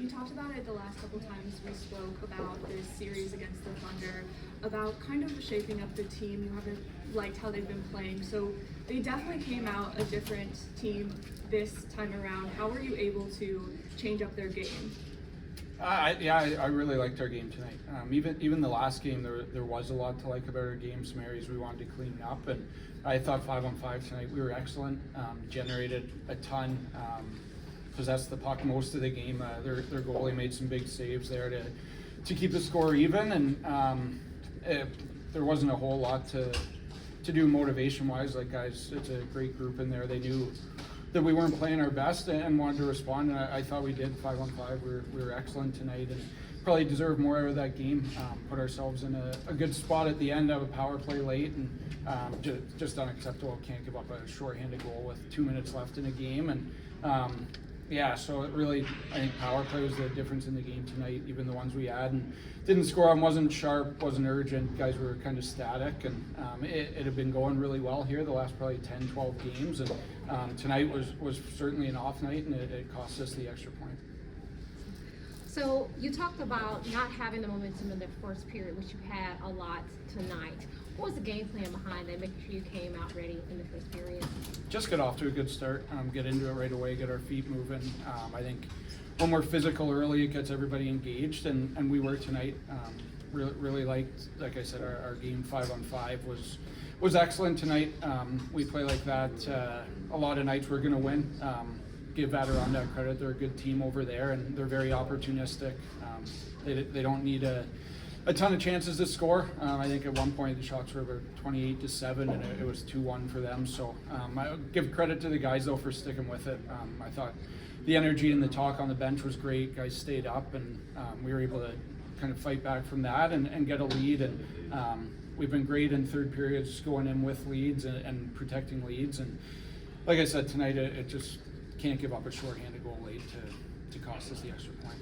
you talked about it the last couple times we spoke about this series against the Thunder, about kind of shaping up the team. You haven't liked how they've been playing, so they definitely came out a different team this time around. How were you able to change up their game? I really liked our game tonight. Even the last game, there was a lot to like about our game. Some areas we wanted to clean up, and I thought 5-on-5 tonight we were excellent. Generated a ton, possessed the puck most of the game. Their goalie made some big saves there to keep the score even, and there wasn't a whole lot to do motivation-wise. Like, guys, it's a great group in there. They knew that we weren't playing our best and wanted to respond, and I thought we did. 5-on-5, we were excellent tonight, and probably deserved more out of that game. Put ourselves in a good spot at the end of a power play late, and just unacceptable. Can't give up a shorthanded goal with 2 minutes left in a game, and so it really, I think power play was the difference in the game tonight. Even the ones we had and didn't score on, wasn't sharp, wasn't urgent. Guys were kind of static, and it had been going really well here the last probably 10, 12 games, and tonight was certainly an off night, and it cost us the extra point. So you talked about not having the momentum in the first period, which you had a lot tonight. What was the game plan behind that, making sure you came out ready in the first period? Just get off to a good start, get into it right away, get our feet moving. I think when we're physical early, it gets everybody engaged, and we were tonight. Really liked, like I said, our game 5-on-5 was excellent tonight. We play like that a lot of nights. We're going to win. Give Adirondack credit; they're a good team over there, and they're very opportunistic. They don't need a ton of chances to score. I think at one point the shots were about 28-7, and it was 2-1 for them. So I give credit to the guys though for sticking with it. I thought the energy and the talk on the bench was great. Guys stayed up, and we were able to kind of fight back from that and get a lead. And we've been great in third periods, going in with leads and protecting leads. And like I said tonight, it just can't give up a shorthanded goal late to cost us the extra point.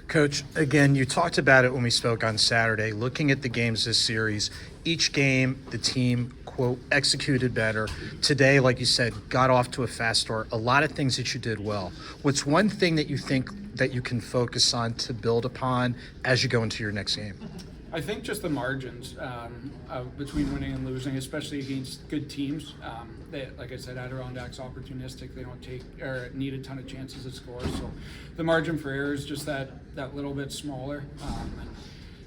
Coach, again, you talked about it when we spoke on Saturday. Looking at the games this series, each game the team, quote, executed better. Today, like you said, got off to a fast start. A lot of things that you did well. What's one thing that you think that you can focus on to build upon as you go into your next game? I think just the margins between winning and losing, especially against good teams. Like I said, Adirondack's opportunistic. They don't take or need a ton of chances to score. So the margin for error is just that little bit smaller. And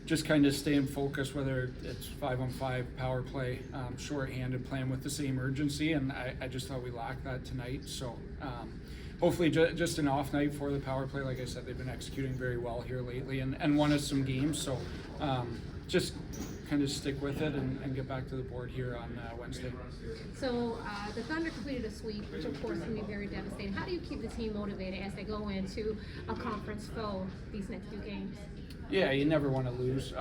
just kind of staying focused, whether it's 5-on-5, power play, shorthanded, playing with the same urgency. And I just thought we lacked that tonight. So hopefully just an off night for the power play. Like I said, they've been executing very well here lately and won us some games. So just kind of stick with it and get back to the board here on Wednesday. So the Thunder completed a sweep, which of course can be very devastating. How do you keep the team motivated as they go into a conference foe these next few games? Yeah, you never want to lose.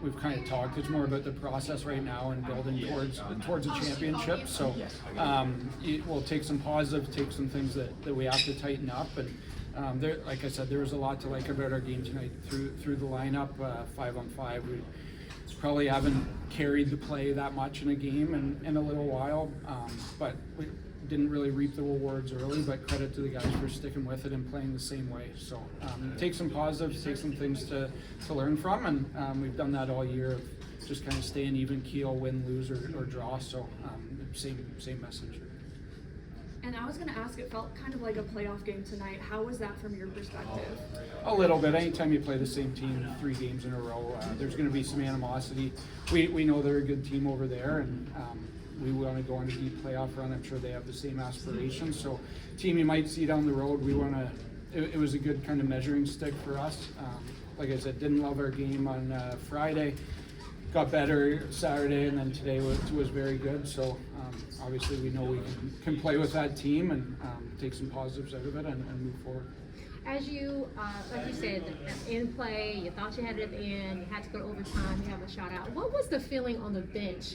We've kind of talked. It's more about the process right now and building towards a championship. So we'll take some positives, take some things that we have to tighten up. And like I said, there was a lot to like about our game tonight through the lineup. 5-on-5, we probably haven't carried the play that much in a game in a little while, but we didn't really reap the rewards early, but credit to the guys for sticking with it and playing the same way. So take some positives, take some things to learn from, and we've done that all year of just kind of staying even keel, win, lose, or draw. So same message. And I was going to ask, it felt kind of like a playoff game tonight. How was that from your perspective? A little bit. Anytime you play the same team 3 games in a row, there's going to be some animosity. We know they're a good team over there, and we want to go on a deep playoff run. I'm sure they have the same aspirations. So team you might see down the road, we want to it was a good kind of measuring stick for us. Like I said, didn't love our game on Friday. Got better Saturday, and then today was very good. So obviously we know we can play with that team and take some positives out of it and move forward. As you, like you said, in play, you thought you had it at the end, you had to go to overtime, you have a shot out. What was the feeling on the bench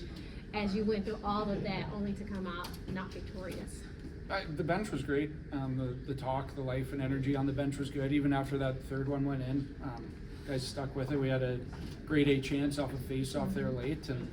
as you went through all of that, only to come out not victorious? The bench was great. The talk, the life and energy on the bench was good. Even after that third one went in, guys stuck with it. We had a grade A chance off a face-off there late, and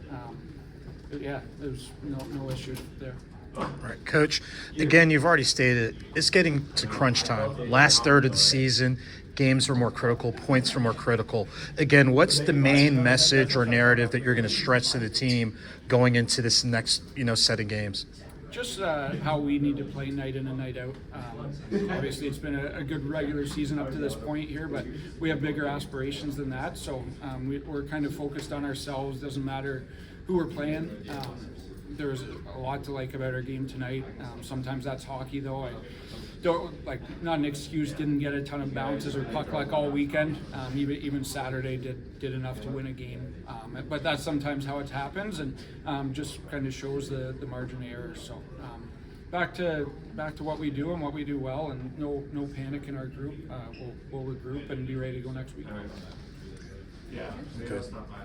there's no issue there. All right, Coach, again, you've already stated it's getting to crunch time. Last third of the season, games are more critical, points are more critical. Again, what's the main message or narrative that you're going to stretch to the team going into this next, set of games? Just how we need to play night in and night out. Obviously, it's been a good regular season up to this point here, but we have bigger aspirations than that. So we're kind of focused on ourselves. Doesn't matter who we're playing. There's a lot to like about our game tonight. Sometimes that's hockey, though. I don't not an excuse. Didn't get a ton of bounces or puck luck all weekend. Even Saturday did enough to win a game. But that's sometimes how it happens, and just kind of shows the margin of error. So back to what we do and what we do well, and no panic in our group. We'll regroup and be ready to go next week. Yeah, maybe that's not mine.